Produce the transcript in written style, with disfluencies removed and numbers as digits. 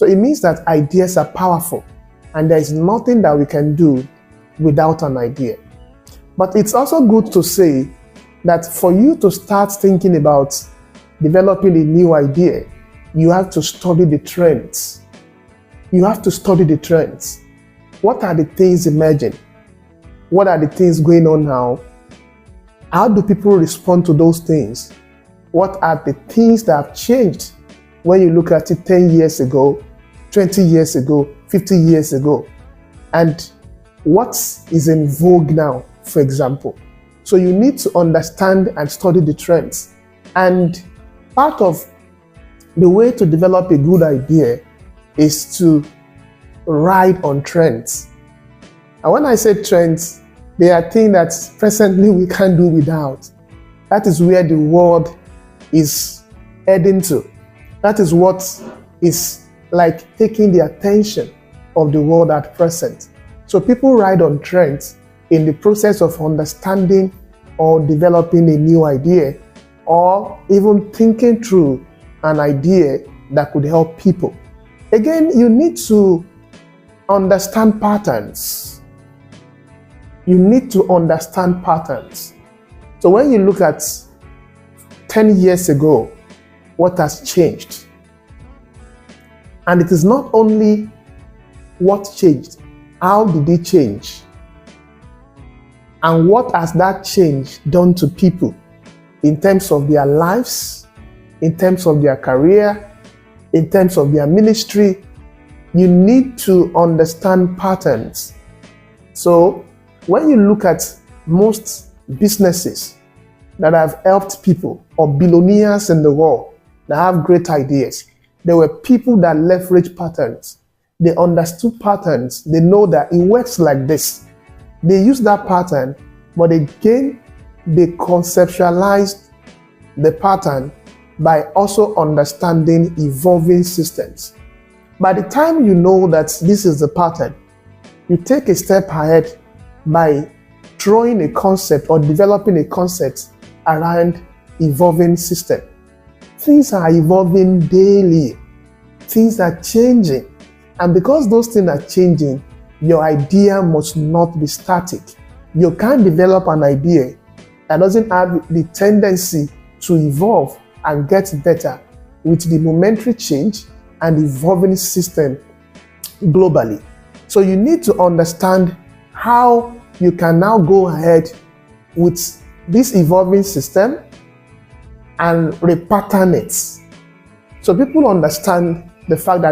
So it means that ideas are powerful, and there is nothing that we can do without an idea. But it's also good to say that for you to start thinking about developing a new idea, you have to study the trends. You have to study the trends. What are the things emerging? What are the things going on now? How do people respond to those things? What are the things that have changed when you look at it 10 years ago, 20 years ago, 50 years ago? And what is in vogue now, for example? So you need to understand and study the trends. And part of the way to develop a good idea is to ride on trends. And when I say trends, they are things that presently we can't do without. That is where the world is heading to. That is what is like taking the attention of the world at present. So people ride on trends in the process of understanding or developing a new idea, or even thinking through an idea that could help people. Again, you need to understand patterns. You need to understand patterns. So when you look at 10 years ago, what has changed? And it is not only what changed, how did it change? And what has that change done to people in terms of their lives, in terms of their career, in terms of their ministry? You need to understand patterns. So when you look at most businesses that have helped people, or billionaires in the world that have great ideas, there were people that leverage patterns. They understood patterns. They know that it works like this. They use that pattern, but again, they conceptualized the pattern by also understanding evolving systems. By the time you know that this is the pattern, you take a step ahead by drawing a concept or developing a concept around evolving system. Things are evolving daily. Things are changing. And because those things are changing, your idea must not be static. You can't develop an idea that doesn't have the tendency to evolve and get better with the momentary change and evolving system globally. So you need to understand how you can now go ahead with this evolving system and repattern it. So people understand the fact that